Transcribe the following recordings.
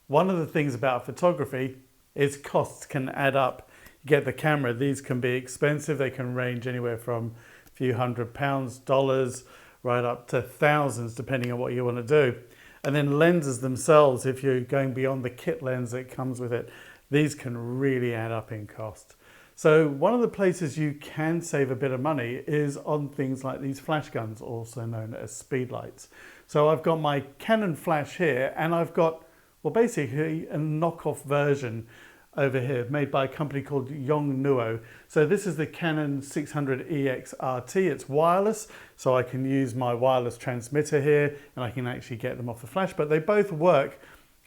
One of the things about photography is costs can add up. You get the camera, these can be expensive. They can range anywhere from a few £100s, dollars, right up to thousands, depending on what you want to do. And then lenses themselves, if you're going beyond the kit lens that comes with it, these can really add up in cost. So one of the places you can save a bit of money is on things like these flash guns, also known as speedlights. So I've got my Canon flash here, and I've got, well, basically a knockoff version over here made by a company called YONGNUO. So this is the Canon 600-EX-RT. It's wireless, so I can use my wireless transmitter here and I can actually get them off the flash, but they both work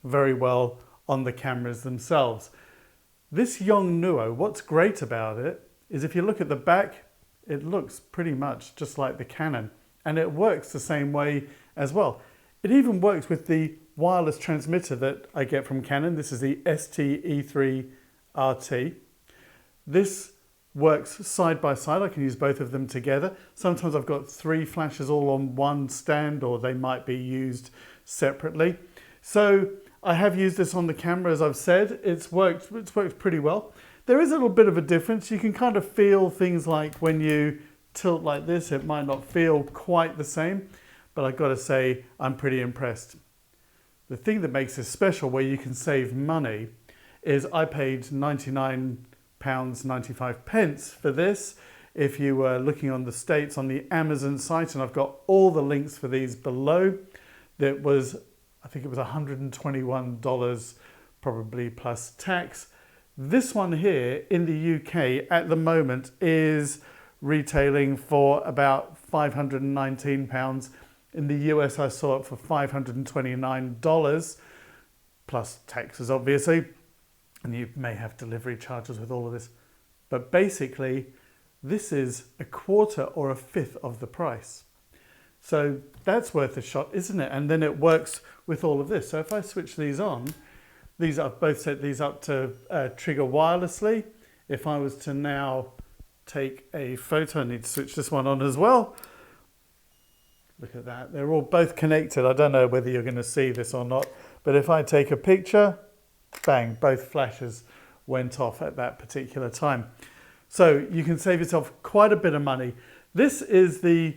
very well on the cameras themselves. This YONGNUO, what's great about it is if you look at the back, it looks pretty much just like the Canon, and it works the same way as well. It even works with the wireless transmitter that I get from Canon. This is the ST-E3-RT. This works side by side. I can use both of them together. Sometimes I've got three flashes all on one stand, or they might be used separately. So I have used this on the camera, as I've said. It's worked pretty well. There is a little bit of a difference. You can kind of feel things like when you tilt like this, it might not feel quite the same, but I've got to say I'm pretty impressed. The thing that makes this special, where you can save money, is I paid £99.95 for this. If you were looking on the States on the Amazon site, and I've got all the links for these below, that was, I think it was $121 probably plus tax. This one here in the UK at the moment is retailing for about £519. In the US, I saw it for $529 plus taxes, obviously, and you may have delivery charges with all of this. But basically, this is a quarter or a fifth of the price. So that's worth a shot, isn't it? And then it works with all of this. So if I switch these on, I've both set these up to trigger wirelessly. If I was to now take a photo, I need to switch this one on as well. Look at that, they're all both connected. I don't know whether you're going to see this or not, but if I take a picture, bang, both flashes went off at that particular time. So you can save yourself quite a bit of money. This is the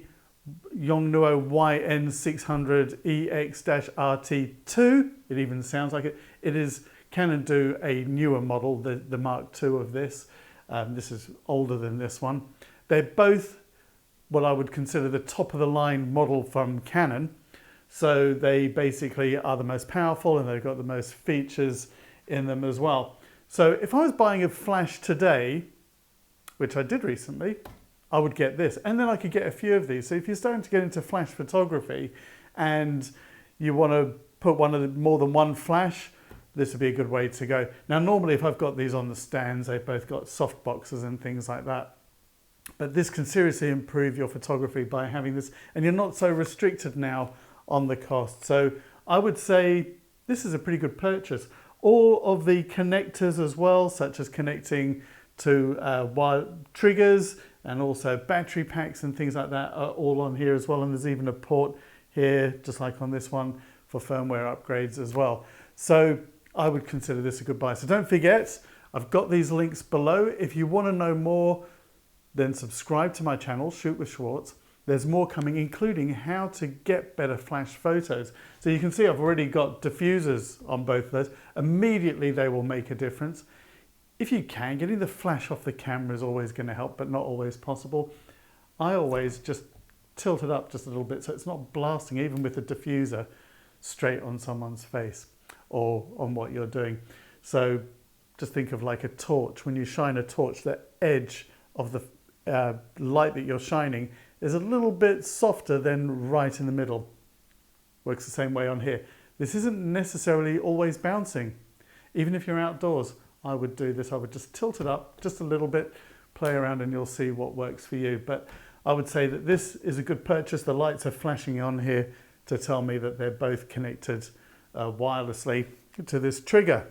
YONGNUO YN600-EX-RT II. It even sounds like it. It is Canon do a newer model, the Mark II of this. This is older than this one. They're both what I would consider the top of the line model from Canon. So they basically are the most powerful, and they've got the most features in them as well. So if I was buying a flash today, which I did recently, I would get this, and then I could get a few of these. So if you're starting to get into flash photography and you want to put more than one flash, this would be a good way to go. Now, normally if I've got these on the stands, they've both got soft boxes and things like that. But this can seriously improve your photography by having this, and you're not so restricted now on the cost. So I would say this is a pretty good purchase. All of the connectors as well, such as connecting to wire triggers and also battery packs and things like that, are all on here as well. And there's even a port here, just like on this one, for firmware upgrades as well. So I would consider this a good buy. So don't forget, I've got these links below. If you want to know more, then subscribe to my channel, Shoot with Schwartz. There's more coming, including how to get better flash photos. So you can see I've already got diffusers on both of those. Immediately they will make a difference. If you can, getting the flash off the camera is always going to help, but not always possible. I always just tilt it up just a little bit so it's not blasting, even with the diffuser, straight on someone's face or on what you're doing. So just think of like a torch. When you shine a torch, the edge of the light that you're shining is a little bit softer than right in the middle. Works the same way on here. This isn't necessarily always bouncing. Even if you're outdoors, I would do this. I would just tilt it up just a little bit, play around, and you'll see what works for you. But I would say that this is a good purchase. The lights are flashing on here to tell me that they're both connected wirelessly to this trigger.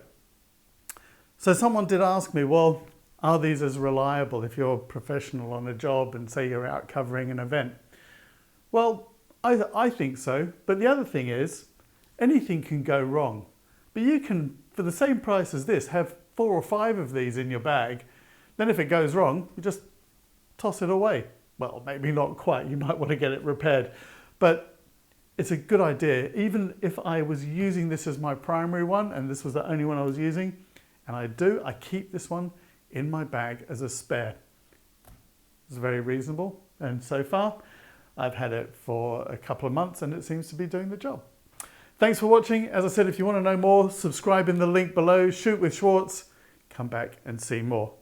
So someone did ask me, well, are these as reliable if you're a professional on a job and say you're out covering an event? Well, I think so. But the other thing is, anything can go wrong. But you can, for the same price as this, have 4 or 5 of these in your bag. Then if it goes wrong, you just toss it away. Well, maybe not quite. You might want to get it repaired. But it's a good idea. Even if I was using this as my primary one and this was the only one I was using, and I keep this one in my bag as a spare. It's very reasonable. And so far, I've had it for a couple of months and it seems to be doing the job. Thanks for watching. As I said, if you want to know more, subscribe in the link below. Shoot with Schwartz. Come back and see more.